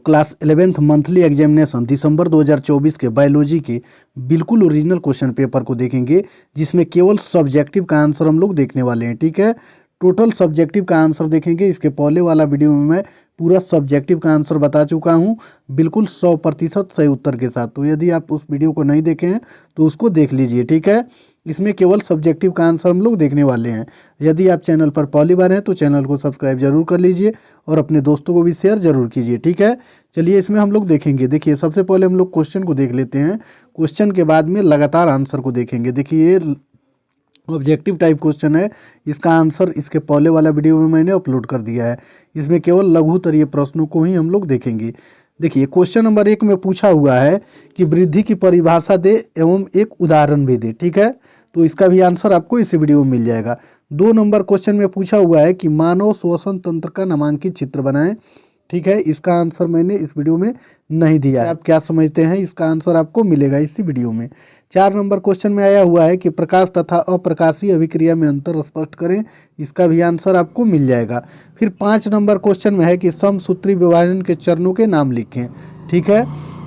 Class 11th monthly examination दिसंबर 2024 के biology के बिल्कुल ओरिजिनल क्वेश्चन पेपर को देखेंगे, जिसमें केवल सब्जेक्टिव का आंसर हम लोग देखने वाले हैं। ठीक है, टोटल सब्जेक्टिव का आंसर देखेंगे। इसके पहले वाला वीडियो में मैं पूरा सब्जेक्टिव का आंसर बता चुका हूं, बिल्कुल 100% सही उत्तर के साथ। तो यदि आप उस वीडियो को नहीं देखे हैं तो उसको देख लीजिए। ठीक है, इसमें केवल सब्जेक्टिव का आंसर हम लोग देखने वाले हैं। यदि आप चैनल पर पहली बार हैं तो चैनल को सब्सक्राइब जरूर कर लीजिए और अपने दोस्तों को भी शेयर जरूर कीजिए। ठीक है, चलिए इसमें हम लोग देखेंगे। देखिए, सबसे पहले हम लोग क्वेश्चन को देख लेते हैं। क्वेश्चन के बाद में लगातार आंसर को देखेंगे। देखिए, ये ऑब्जेक्टिव टाइप क्वेश्चन है। इसका आंसर इसके पहले वाला वीडियो में मैंने अपलोड कर दिया है। इसमें केवल लघुत्तरीय प्रश्नों को ही हम लोग देखेंगे। देखिए, क्वेश्चन नंबर 1 में पूछा हुआ है कि वृद्धि की परिभाषा दे एवं एक उदाहरण भी दे। ठीक है, तो इसका भी आंसर आपको इसी वीडियो में मिल जाएगा। 2 नंबर क्वेश्चन में पूछा हुआ है कि मानव श्वसन तंत्र का नामांकित चित्र बनाएं। ठीक है, इसका आंसर मैंने इस वीडियो में नहीं दिया है। आप क्या समझते हैं, इसका आंसर आपको मिलेगा इसी वीडियो में। 4 नंबर क्वेश्चन में आया हुआ है कि प्रकाश तथा अप्रकाशीय अभिक्रिया में अंतर स्पष्ट करें। इसका भी आंसर आपको मिल जाएगा। फिर 5 नंबर क्वेश्चन में है कि समसूत्री विभाजन के चरणों के नाम लिखें। ठीक है,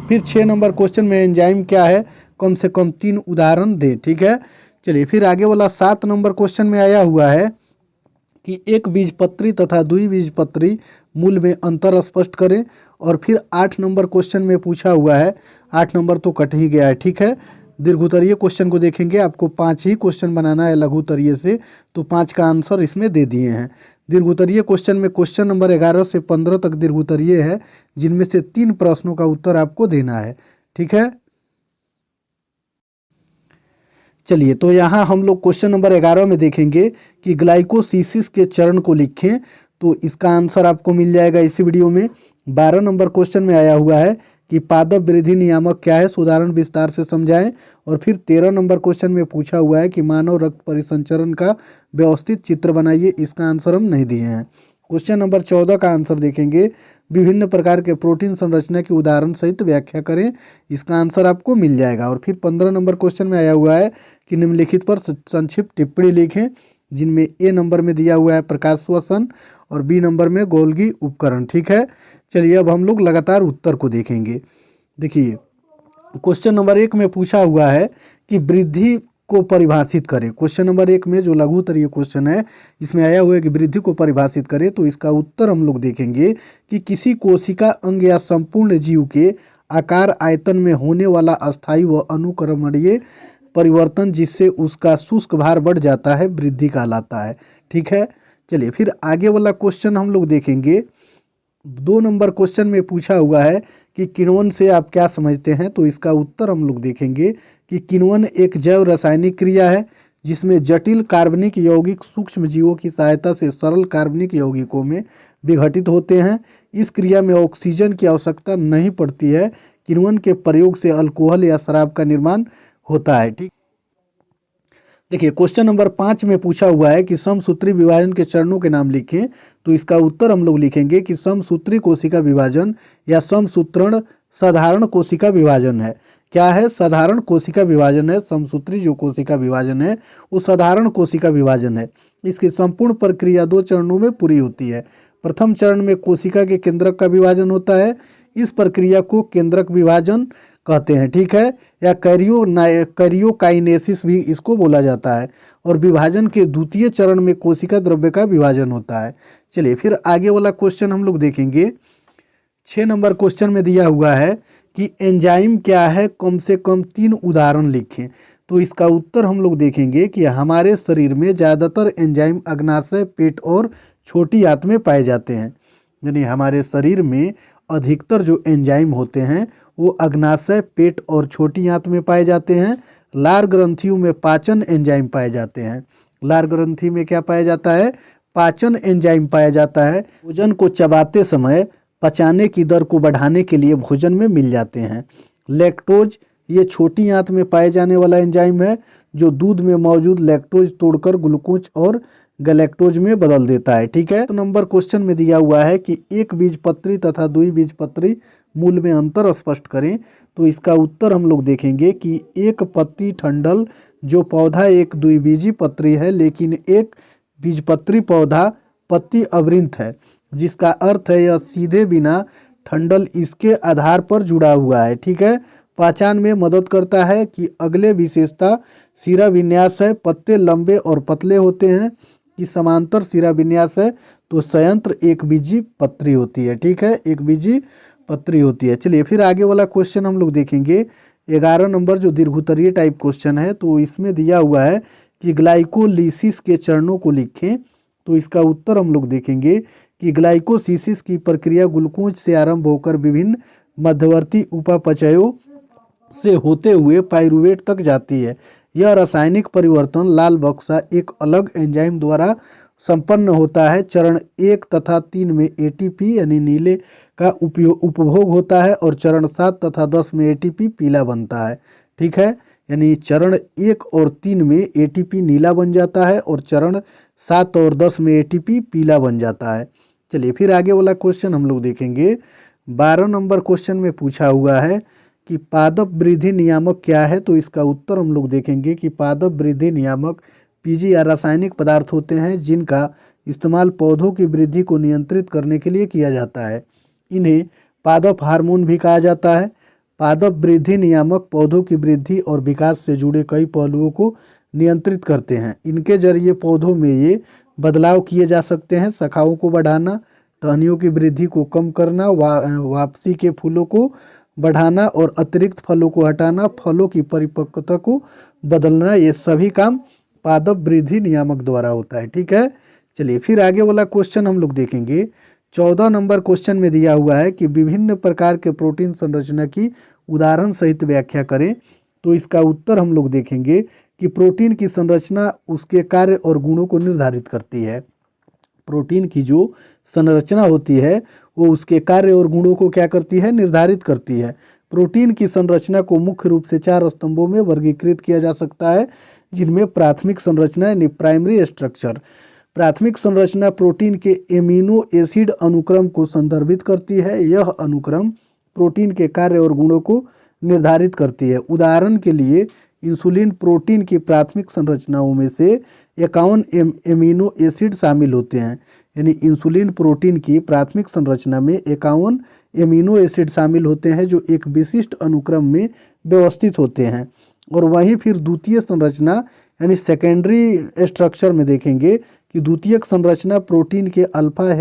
फिर 6 नंबर क्वेश्चन में एंजाइम क्या है, कम से कम 3 उदाहरण दें। ठीक है, चलिए फिर आगे वाला 7 नंबर क्वेश्चन में आया हुआ है कि एक बीजपत्री तथा द्विबीजपत्री मूल में अंतर स्पष्ट करें। और फिर 8 नंबर क्वेश्चन में पूछा हुआ है, 8 नंबर तो कट ही गया है। ठीक है, दीर्घोत्तरीय क्वेश्चन को देखेंगे। आपको 5 ही क्वेश्चन बनाना है लघुत्तरीय से, तो 5 का आंसर इसमें दे दिए हैं। दीर्घोत्तरीय क्वेश्चन में क्वेश्चन नंबर 11 से 15 तक दीर्घोत्तरीय है, जिनमें से 3 प्रश्नों का उत्तर आपको देना है। ठीक है, चलिए तो यहाँ हम लोग क्वेश्चन नंबर 11 में देखेंगे कि ग्लाइकोसिस के चरण को लिखें। तो इसका आंसर आपको मिल जाएगा इसी वीडियो में। 12 नंबर क्वेश्चन में आया हुआ है कि पादप वृद्धि नियामक क्या है, उदाहरण विस्तार से समझाएं। और फिर 13 नंबर क्वेश्चन में पूछा हुआ है कि मानव रक्त परिसंचरण का व्यवस्थित चित्र बनाइए। इसका आंसर हम नहीं दिए हैं। क्वेश्चन नंबर 14 का आंसर देखेंगे, विभिन्न प्रकार के प्रोटीन संरचना की उदाहरण सहित व्याख्या करें। इसका आंसर आपको मिल जाएगा। और फिर 15 नंबर क्वेश्चन में आया हुआ है कि निम्नलिखित पर संक्षिप्त टिप्पणी लिखें, जिनमें ए नंबर में दिया हुआ है प्रकाश श्वसन और बी नंबर में गोल्गी उपकरण। ठीक है, चलिए अब हम लोग लगातार उत्तर को देखेंगे। देखिए, क्वेश्चन नंबर 1 में पूछा हुआ है कि वृद्धि को परिभाषित करें। क्वेश्चन नंबर 1 में जो लघुत्तरीय क्वेश्चन है, इसमें आया हुआ है कि वृद्धि को परिभाषित करें। तो इसका उत्तर हम लोग देखेंगे कि किसी कोशिका अंग या संपूर्ण जीव के आकार आयतन में होने वाला अस्थायी व अनुक्रमणीय परिवर्तन, जिससे उसका शुष्क भार बढ़ जाता है, वृद्धि कहलाता है। ठीक है, चलिए फिर आगे वाला क्वेश्चन हम लोग देखेंगे। 2 नंबर क्वेश्चन में पूछा हुआ है कि किण्वन से आप क्या समझते हैं। तो इसका उत्तर हम लोग देखेंगे कि किण्वन एक जैव रासायनिक क्रिया है, जिसमें जटिल कार्बनिक यौगिक सूक्ष्म जीवों की सहायता से सरल कार्बनिक यौगिकों में विघटित होते हैं। इस क्रिया में ऑक्सीजन की आवश्यकता नहीं पड़ती है। किण्वन के प्रयोग से अल्कोहल या शराब का निर्माण होता है। ठीक, देखिए क्वेश्चन नंबर 5 में पूछा हुआ है कि समसूत्री विभाजन के चरणों के नाम लिखें। तो इसका उत्तर हम लोग लिखेंगे कि समसूत्री कोशिका विभाजन या समसूत्रण साधारण कोशिका विभाजन है। क्या है, साधारण कोशिका विभाजन है। समसूत्री जो कोशिका विभाजन है वो साधारण कोशिका विभाजन है। इसकी संपूर्ण प्रक्रिया 2 चरणों में पूरी होती है। प्रथम चरण में कोशिका के केंद्रक का विभाजन होता है। इस प्रक्रिया को केंद्रक विभाजन कहते हैं। ठीक है, या कैरियोकाइनेसिस भी इसको बोला जाता है। और विभाजन के द्वितीय चरण में कोशिका द्रव्य का विभाजन होता है। चलिए फिर आगे वाला क्वेश्चन हम लोग देखेंगे। 6 नंबर क्वेश्चन में दिया हुआ है कि एंजाइम क्या है, कम से कम 3 उदाहरण लिखें। तो इसका उत्तर हम लोग देखेंगे कि हमारे शरीर में ज़्यादातर एंजाइम अग्नाशय, पेट और छोटी आंत में पाए जाते हैं। यानी हमारे शरीर में अधिकतर जो एंजाइम होते हैं वो अग्नाशय, पेट और छोटी आंत में पाए जाते हैं। लार ग्रंथियों में पाचन एंजाइम पाए जाते हैं। लार ग्रंथि में क्या पाया जाता है, पाचन एंजाइम पाया जाता है। भोजन को चबाते समय पचाने की दर को बढ़ाने के लिए भोजन में मिल जाते हैं। लैक्टोज, ये छोटी आंत में पाए जाने वाला एंजाइम है, जो दूध में मौजूद लैक्टोज तोड़कर ग्लूकोज और गैलेक्टोज में बदल देता है। ठीक है, तो नंबर क्वेश्चन में दिया हुआ है कि एक बीजपत्री तथा द्विबीजपत्री मूल में अंतर स्पष्ट करें। तो इसका उत्तर हम लोग देखेंगे कि एक पत्ती ठंडल जो पौधा एक द्विबीजी पत्री है, लेकिन एक बीजपत्री पौधा पत्ती अवृंत है, जिसका अर्थ है यह सीधे बिना ठंडल इसके आधार पर जुड़ा हुआ है। ठीक है, पहचान में मदद करता है कि अगले विशेषता सिरा विन्यास है, पत्ते लंबे और पतले होते हैं, कि समांतर सिरा विन्यास है तो संयंत्र एक बीजी पत्री होती है। ठीक है, एक बीजी पत्री होती है। चलिए फिर आगे वाला क्वेश्चन हम लोग देखेंगे 11 नंबर, जो दीर्घोत्तरीय टाइप क्वेश्चन है। तो इसमें दिया हुआ है कि ग्लाइकोलिसिस के चरणों को लिखें। तो इसका उत्तर हम लोग देखेंगे कि ग्लाइकोसिस की प्रक्रिया ग्लूकोज से आरंभ होकर विभिन्न मध्यवर्ती उपापचयों से होते हुए पाइरूवेट तक जाती है। यह रासायनिक परिवर्तन लाल बक्सा एक अलग एंजाइम द्वारा संपन्न होता है। चरण 1 तथा 3 में एटीपी यानी नीले का उपभोग होता है और चरण 7 तथा 10 में एटीपी पीला बनता है। ठीक है, यानी चरण 1 और 3 में एटीपी नीला बन जाता है और चरण 7 और 10 में एटीपी पीला बन जाता है। चलिए फिर आगे वाला क्वेश्चन हम लोग देखेंगे। 12 नंबर क्वेश्चन में पूछा हुआ है कि पादप वृद्धि नियामक क्या है। तो इसका उत्तर हम लोग देखेंगे कि पादप वृद्धि नियामक पीजी या रासायनिक पदार्थ होते हैं जिनका इस्तेमाल पौधों की वृद्धि को नियंत्रित करने के लिए किया जाता है। इन्हें पादप हार्मोन भी कहा जाता है। पादप वृद्धि नियामक पौधों की वृद्धि और विकास से जुड़े कई पहलुओं को नियंत्रित करते हैं। इनके जरिए पौधों में ये बदलाव किए जा सकते हैं: शाखाओं को बढ़ाना, टहनियों की वृद्धि को कम करना, वापसी के फूलों को बढ़ाना और अतिरिक्त फलों को हटाना, फलों की परिपक्वता को बदलना। ये सभी काम पादप वृद्धि नियामक द्वारा होता है। ठीक है, चलिए फिर आगे वाला क्वेश्चन हम लोग देखेंगे। 14 नंबर क्वेश्चन में दिया हुआ है कि विभिन्न प्रकार के प्रोटीन संरचना की उदाहरण सहित व्याख्या करें। तो इसका उत्तर हम लोग देखेंगे कि प्रोटीन की संरचना उसके कार्य और गुणों को निर्धारित करती है। प्रोटीन की जो संरचना होती है वो उसके कार्य और गुणों को क्या करती है, निर्धारित करती है। प्रोटीन की संरचना को मुख्य रूप से 4 स्तंभों में वर्गीकृत किया जा सकता है, जिनमें प्राथमिक संरचना यानी प्राइमरी स्ट्रक्चर। प्राथमिक संरचना प्रोटीन के एमिनो एसिड अनुक्रम को संदर्भित करती है। यह अनुक्रम प्रोटीन के कार्य और गुणों को निर्धारित करती है। उदाहरण के लिए इंसुलिन प्रोटीन की प्राथमिक संरचनाओं में से 51 एमिनो एसिड शामिल होते हैं। यानी इंसुलिन प्रोटीन की प्राथमिक संरचना में 51 एमिनो एसिड शामिल होते हैं जो एक विशिष्ट अनुक्रम में व्यवस्थित होते हैं। और वहीं फिर द्वितीय संरचना यानी सेकेंडरी स्ट्रक्चर में देखेंगे कि द्वितीयक संरचना प्रोटीन के अल्फा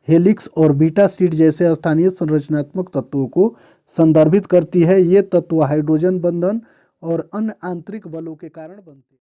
हेलिक्स और बीटा शीट जैसे स्थानीय संरचनात्मक तत्वों को संदर्भित करती है। ये तत्व हाइड्रोजन बंधन और अन्य आंतरिक बलों के कारण बनते हैं।